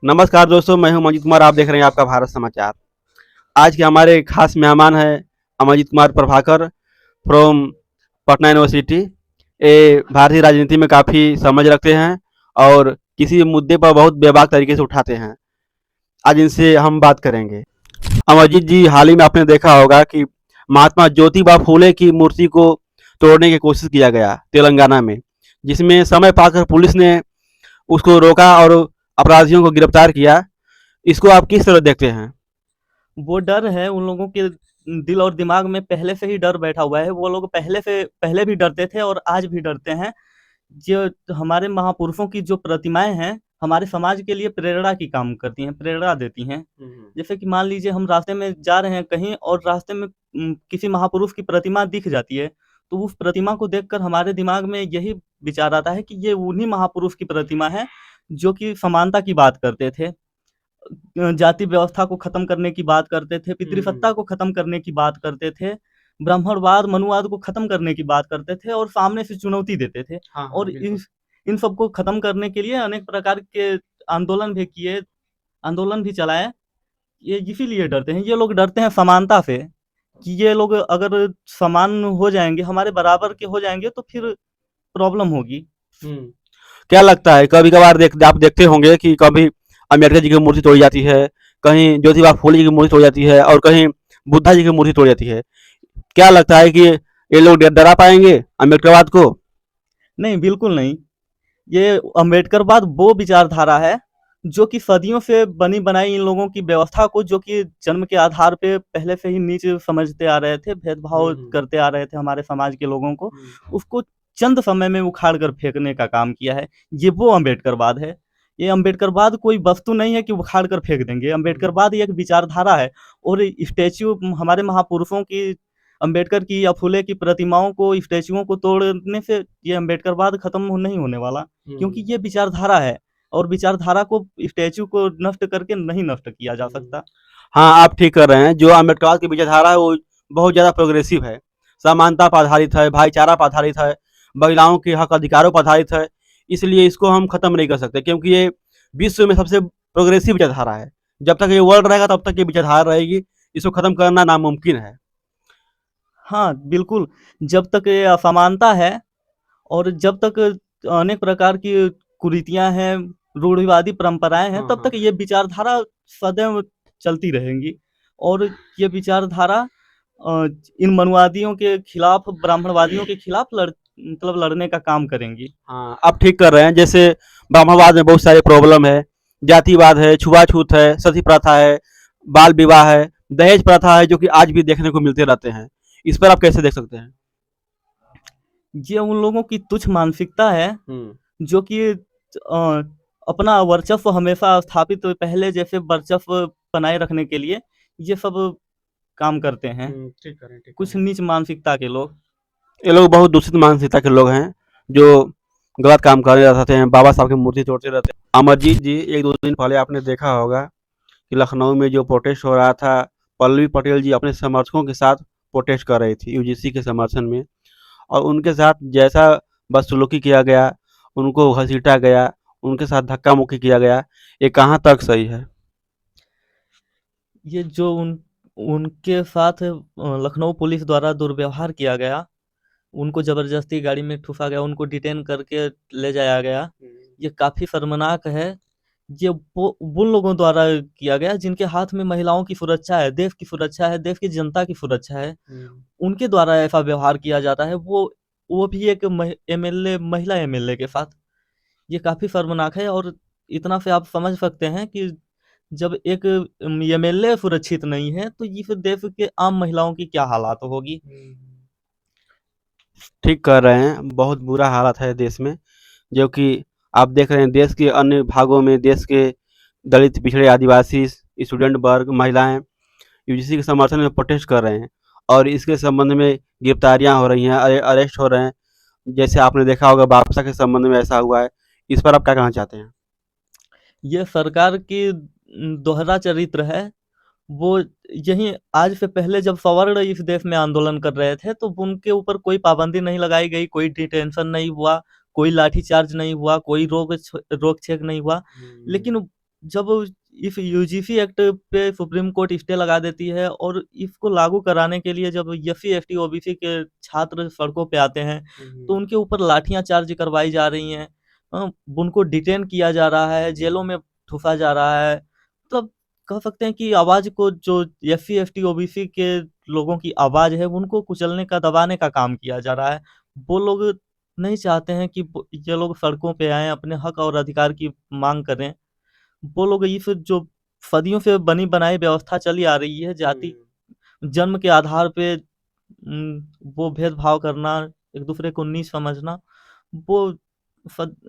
नमस्कार दोस्तों, मैं हूं अमरजीत कुमार। आप देख रहे हैं आपका भारत समाचार। आज के हमारे खास मेहमान हैं अमरजीत कुमार प्रभाकर फ्रॉम पटना यूनिवर्सिटी। ये भारतीय राजनीति में काफ़ी समझ रखते हैं और किसी मुद्दे पर बहुत बेबाक तरीके से उठाते हैं। आज इनसे हम बात करेंगे। अमरजीत जी, हाल ही में आपने देखा होगा कि महात्मा ज्योतिबा फूले की मूर्ति को तोड़ने की कोशिश किया गया तेलंगाना में, जिसमें समय पाकर पुलिस ने उसको रोका और अपराधियों को गिरफ्तार किया। इसको आप किस तरह देखते हैं? वो डर है उन लोगों के दिल और दिमाग में पहले से ही डर बैठा हुआ है। वो लोग पहले भी डरते थे और आज भी डरते हैं। जो हमारे महापुरुषों की जो प्रतिमाएँ हैं, हमारे समाज के लिए प्रेरणा की काम करती हैं, प्रेरणा देती हैं। जैसे कि मान लीजिए हम रास्ते में जा रहे हैं कहीं और रास्ते में किसी महापुरुष की प्रतिमा दिख जाती है, तो उस प्रतिमा को देखकर हमारे दिमाग में यही विचार आता है कि ये उन्हीं महापुरुष की प्रतिमा है, जो कि समानता की बात करते थे। जाति व्यवस्था को खत्म करने की बात करते थे, पितृसत्ता को खत्म करने की बात करते थे, ब्राह्मणवाद, मनुवाद को खत्म करने की बात करते थे और सामने से चुनौती देते थे। हाँ, हाँ, और इन बिल्कुल। इन सबको खत्म करने के लिए अनेक प्रकार के आंदोलन भी किए, आंदोलन भी चलाए। ये इसीलिए डरते हैं, ये लोग डरते हैं समानता से, कि ये लोग अगर समान हो जाएँगे, हमारे बराबर के हो जाएँगे तो फिर प्रॉब्लम होगी। हुँ। क्या लगता है, कभी-कभार आप देखते होंगे कि कभी अम्बेडकर जी की मूर्ति तोड़ी जाती है, कहीं ज्योतिबा फूले जी की मूर्ति तोड़ी जाती है और कहीं बुद्धा जी की मूर्ति तोड़ी जाती है। क्या लगता है कि ये लोग डरा पाएँगे अम्बेडकरवाद को? नहीं, बिल्कुल नहीं। ये अम्बेडकरवाद वो विचारधारा है, जो कि सदियों से बनी-बनाई इन लोगों की व्यवस्था को, जो कि जन्म के आधार पे पहले से ही नीच समझते आ रहे थे, हुँ, भेदभाव हुँ। करते आ रहे थे हमारे समाज के लोगों को, हुँ। उसको चंद समय में उखाड़ कर फेंकने का काम किया है। ये वो अम्बेडकरवाद है। ये अम्बेडकरवाद कोई वस्तु नहीं है कि उखाड़ कर फेंक देंगे। हुँ। अम्बेडकरवाद एक विचारधारा है और स्टैच्यू हमारे महापुरुषों की, अम्बेडकर की या फुले की प्रतिमाओं को, स्टैच्यूओं को तोड़ने से ये अम्बेडकरवाद खत्म नहीं होने वाला। क्योंकि हुँ। ये विचारधारा है और विचारधारा को, स्टैच्यू को नष्ट करके नहीं नष्ट किया जा हुँ। सकता। हाँ, आप ठीक कह रहे हैं। जो अम्बेडकरवाद की विचारधारा है वो बहुत ज़्यादा प्रोग्रेसिव है, समानता पर आधारित है, भाईचारा पर आधारित है, महिलाओं के हक अधिकारों पर आधारित है। इसलिए इसको हम खत्म नहीं कर सकते क्योंकि ये विश्व में सबसे प्रोग्रेसिव विचारधारा है। जब तक ये वर्ल्ड रहेगा तब तक ये विचारधारा रहेगी। इसको खत्म करना नामुमकिन है। हाँ, बिल्कुल, जब तक ये असमानता है और जब तक अनेक प्रकार की कुरीतियाँ हैं, रूढ़िवादी परंपराएँ हैं, हाँ, तब तक हाँ। ये विचारधारा सदैव चलती रहेंगी। और ये विचारधारा इन मनुवादियों के खिलाफ, ब्राह्मणवादियों के खिलाफ लड़ने का काम करेंगी। हाँ, आप ठीक कर रहे हैं। जैसे ब्रह्मवाद में बहुत सारे प्रॉब्लम है, जातिवाद है, छुआछूत है, सती प्रथा है, बाल विवाह है, दहेज प्रथा है, जो कि आज भी देखने को मिलते रहते हैं। इस पर आप कैसे देख सकते हैं? ये उन लोगों की तुच्छ मानसिकता है, हुँ। जो कि अपना वर्चस्व हमेशा स्थापित, पहले जैसे वर्चस्व बनाए रखने के लिए ये सब काम करते हैं, ठीक करें, ठीक कुछ करें। नीच मानसिकता के लोग। ये लोग बहुत दूषित मानसिकता के लोग हैं, जो गलत काम कर रहते हैं, बाबा साहब की मूर्ति तोड़ते रहते हैं। अमरजीत जी, 1-2 दिन पहले आपने देखा होगा कि लखनऊ में जो प्रोटेस्ट हो रहा था, पल्लवी पटेल जी अपने समर्थकों के साथ प्रोटेस्ट कर रही थी यूजीसी के समर्थन में, और उनके साथ जैसा बदसलूकी किया गया, उनको घसीटा गया, उनके साथ धक्का-मुक्की किया गया, ये कहाँ तक सही है? ये जो उनके साथ लखनऊ पुलिस द्वारा दुर्व्यवहार किया गया, उनको ज़बरदस्ती गाड़ी में ठूँसा गया, उनको डिटेन करके ले जाया गया, ये काफ़ी शर्मनाक है। ये वो उन लोगों द्वारा किया गया जिनके हाथ में महिलाओं की सुरक्षा है, देश की सुरक्षा है, देश की जनता की सुरक्षा है। हुँ। उनके द्वारा ऐसा व्यवहार किया जाता है, वो भी एक एमएलए, महिला एमएलए के साथ। ये काफ़ी शर्मनाक है और इतना से आप समझ सकते हैं कि जब एक एमएलए सुरक्षित नहीं है, तो इस देश के आम महिलाओं की क्या हालात होगी। ठीक कह रहे हैं, बहुत बुरा हालत है देश में, जो कि आप देख रहे हैं देश के अन्य भागों में, देश के दलित, पिछड़े, आदिवासी, स्टूडेंट वर्ग, महिलाएँ यूजीसी के समर्थन में प्रोटेस्ट कर रहे हैं और इसके संबंध में गिरफ्तारियाँ हो रही हैं, अरेस्ट हो रहे हैं। जैसे आपने देखा होगा बादशाह के संबंध में ऐसा हुआ है। इस पर आप क्या कहना चाहते हैं? ये सरकार की दोहरा चरित्र है। वो यहीं आज से पहले जब सवर्ण इस देश में आंदोलन कर रहे थे, तो उनके ऊपर कोई पाबंदी नहीं लगाई गई, कोई डिटेंशन नहीं हुआ, कोई लाठीचार्ज नहीं हुआ, कोई रोक-छेक नहीं हुआ। हुँ, लेकिन हुँ। जब इस यूजीसी एक्ट पे सुप्रीम कोर्ट स्टे लगा देती है और इसको लागू कराने के लिए जब एससी एसटी ओबीसी के छात्र सड़कों पे आते हैं तो उनके ऊपर लाठियां चार्ज करवाई जा रही हैं, उनको डिटेन किया जा रहा है, जेलों में ठूसा जा रहा है। मतलब कह सकते हैं कि आवाज को जो एससी एसटी ओबीसी के लोगों की आवाज है उनको कुचलने का दबाने का काम किया जा रहा है। वो लोग नहीं चाहते हैं कि ये लोग सड़कों पे आए अपने हक और अधिकार की मांग करें। वो लोग इस जो सदियों से बनी बनाई व्यवस्था चली आ रही है, जाति जन्म के आधार पे वो भेदभाव करना, एक दूसरे को नीच समझना, वो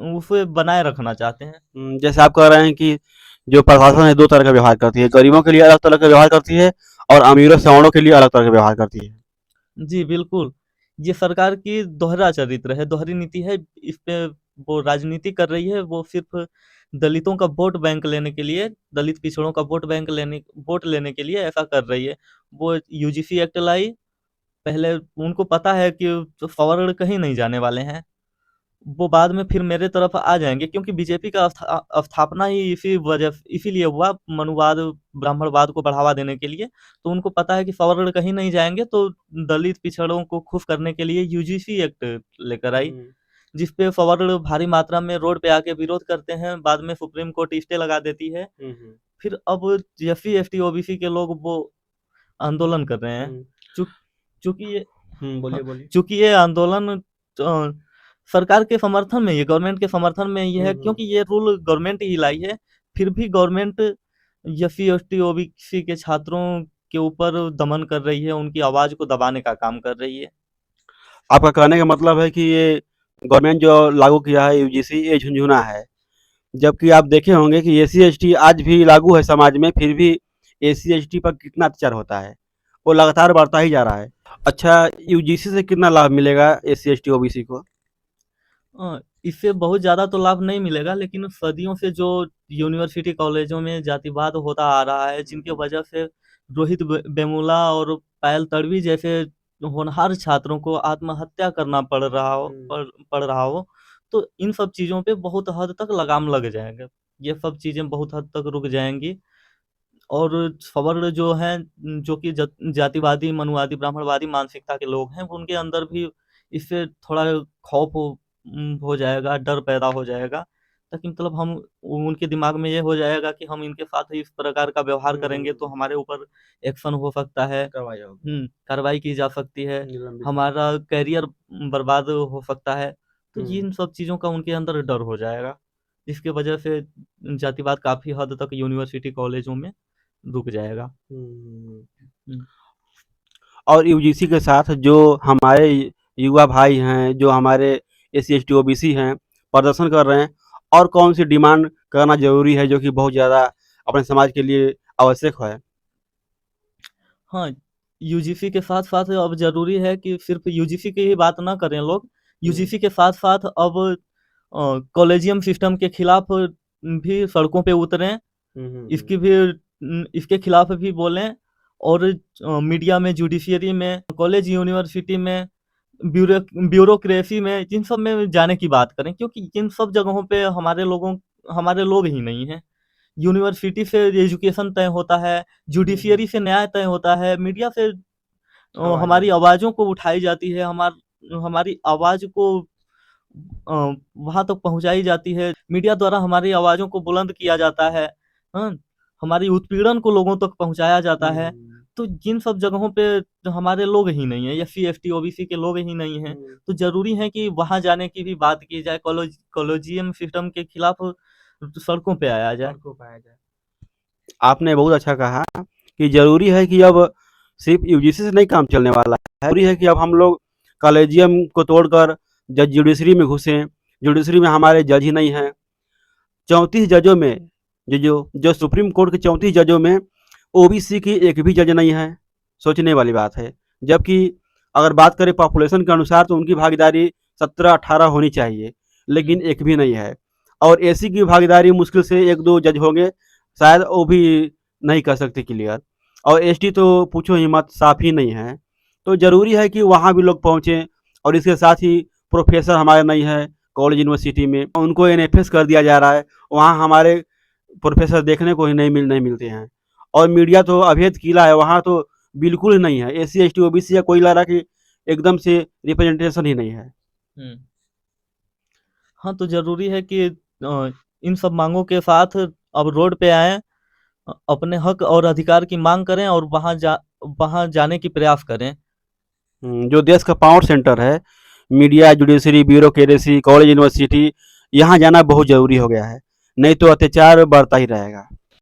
उसे बनाए रखना चाहते हैं। जैसे आप कह रहे हैं कि जो प्रशासन है दो तरह का व्यवहार करती है, गरीबों के लिए अलग तरह का व्यवहार करती है और अमीरों सवर्णों के लिए अलग तरह का व्यवहार करती है। जी, बिल्कुल। ये सरकार की दोहरा चरित्र है, दोहरी नीति है। इस पे वो राजनीति कर रही है, वो सिर्फ़ दलितों का वोट बैंक लेने के लिए, दलित पिछड़ों का वोट लेने के लिए ऐसा कर रही है। वो यूजीसी एक्ट लाई, पहले उनको पता है कि जो फॉरवर्ड कहीं नहीं जाने वाले हैं। वो बाद में फिर मेरे तरफ आ जाएँगे क्योंकि बीजेपी का स्थापना ही इसीलिए हुआ, मनुवाद, ब्राह्मणवाद को बढ़ावा देने के लिए। तो उनको पता है कि फॉरवर्ड कहीं नहीं जाएँगे, तो दलित पिछड़ों को खुश करने के लिए यूजीसी एक्ट लेकर आई, जिस पे फॉरवर्ड भारी मात्रा में रोड पे आके विरोध करते हैं, बाद में सुप्रीम कोर्ट स्टे लगा देती है। फिर अब एससी, एसटी, ओबीसी के लोग वो आंदोलन कर रहे हैं। चूँ चूँकि ये हाँ, बोलिए, बोलिए। चूँकि ये आंदोलन सरकार के समर्थन में, ये गवर्नमेंट के समर्थन में ये है क्योंकि ये रूल गवर्नमेंट ही लाई है। फिर भी गवर्नमेंट एससी, एसटी, ओबीसी के छात्रों के ऊपर दमन कर रही है, उनकी आवाज़ को दबाने का काम कर रही है। आपका कहने का मतलब है कि ये गवर्नमेंट जो लागू किया है यूजीसी, ये झुनझुना है। जबकि आप देखे होंगे कि एससी-एसटी आज भी लागू है समाज में, फिर भी एससी-एसटी पर कितना अत्याचार होता है। वो लगातार बढ़ता ही जा रहा है। अच्छा, यूजीसी से कितना लाभ मिलेगा एससी-एसटी, ओबीसी को? इससे बहुत ज़्यादा तो लाभ नहीं मिलेगा, लेकिन सदियों से जो यूनिवर्सिटी कॉलेजों में जातिवाद होता आ रहा है, जिनकी वजह से रोहित वेमुला और पायल तडवी जैसे होनहार छात्रों को आत्महत्या करना पड़ रहा हो, तो इन सब चीज़ों पे बहुत हद तक लगाम लग जाएगा। ये सब चीज़ें बहुत हद तक रुक जाएँगी और सवर्ण जो हैं, जो कि जातिवादी, मनुवादी, ब्राह्मणवादी मानसिकता के लोग हैं, उनके अंदर भी इससे थोड़ा खौफ हो जाएगा, डर पैदा हो जाएगा, ताकि मतलब हम उनके दिमाग में ये हो जाएगा कि हम इनके साथ इस प्रकार का व्यवहार करेंगे तो हमारे ऊपर एक्शन हो सकता है, कार्रवाई की जा सकती है, हमारा करियर बर्बाद हो सकता है। तो इन सब चीज़ों का उनके अंदर डर हो जाएगा, जिसकी वजह से जातिवाद काफ़ी हद तक यूनिवर्सिटी कॉलेजों में रुक जाएगा। हुँ। और यूजीसी के साथ जो हमारे युवा भाई हैं, जो हमारे एससी-एसटी, ओबीसी हैं, प्रदर्शन कर रहे हैं, और कौन-सी डिमांड करना ज़रूरी है जो कि बहुत ज़्यादा अपने समाज के लिए आवश्यक है? हाँ, यूजीसी के साथ-साथ अब ज़रूरी है कि सिर्फ़ यूजीसी की ही बात ना करें लोग, यूजीसी के साथ-साथ अब कॉलेजियम सिस्टम के खिलाफ भी सड़कों पे उतरें, इसकी भी इसके खिलाफ भी बोलें और मीडिया में, जुडिशियरी में, कॉलेज यूनिवर्सिटी में, ब्यूरोक्रेसी में, इन सब में जाने की बात करें क्योंकि इन सब जगहों पे हमारे लोग ही नहीं हैं। यूनिवर्सिटी से एजुकेशन तय होता है, जुडिशियरी से न्याय तय होता है, मीडिया से हमारी आवाज़ों को उठाई जाती है, हमारी आवाज़ को वहाँ तक पहुँचाई जाती है, मीडिया द्वारा हमारी आवाज़ों को बुलंद किया जाता है, हाँ? हमारी उत्पीड़न को लोगों तक पहुँचाया जाता है। तो जिन सब जगहों पे हमारे लोग ही नहीं हैं, एससी, एसटी, ओबीसी के लोग ही नहीं हैं, तो ज़रूरी है कि वहाँ जाने की भी बात की जाए, कॉलेजियम सिस्टम के खिलाफ सड़कों पे आया जाए। आपने बहुत अच्छा कहा कि ज़रूरी है कि अब सिर्फ़ यूजीसी से नहीं काम चलने वाला है। ज़रूरी है कि अब हम लोग कॉलेजियम को तोड़कर जज जुडिशरी में घुसें। जुडिशरी में हमारे जज ही नहीं हैं। 34 जजों में जो सुप्रीम कोर्ट के 34 जजों में ओबीसी की एक भी जज नहीं है। सोचने वाली बात है। जबकि अगर बात करें पॉपुलेशन के अनुसार तो उनकी भागीदारी 17-18 होनी चाहिए, लेकिन एक भी नहीं है। और एससी की भागीदारी मुश्किल से 1-2 जज होंगे, शायद वो भी नहीं कर सकते क्लियर। और एसटी तो पूछो ही मत, साफ ही नहीं है। तो ज़रूरी है कि वहाँ भी लोग पहुँचें। और इसके साथ ही प्रोफेसर हमारे नहीं है कॉलेज यूनिवर्सिटी में, उनको एनएफएस कर दिया जा रहा है। वहाँ हमारे प्रोफेसर देखने को ही नहीं मिलते हैं। और मीडिया तो अभेद किला है, वहाँ तो बिल्कुल ही नहीं है। एससी एसटी ओबीसी या कोई लड़ा कि एकदम से रिप्रेजेंटेशन ही नहीं है। हुँ। हाँ, तो ज़रूरी है कि इन सब माँगों के साथ अब रोड पे आएँ, अपने हक और अधिकार की माँग करें और वहाँ जाने की प्रयास करें। जो देश का पावर सेंटर है, media, judiciary, bureaucracy, college, university, यहाँ जाना बहुत ज़रूरी हो गया है। नहीं तो अत्याचार बढ़ता ही रहेगा।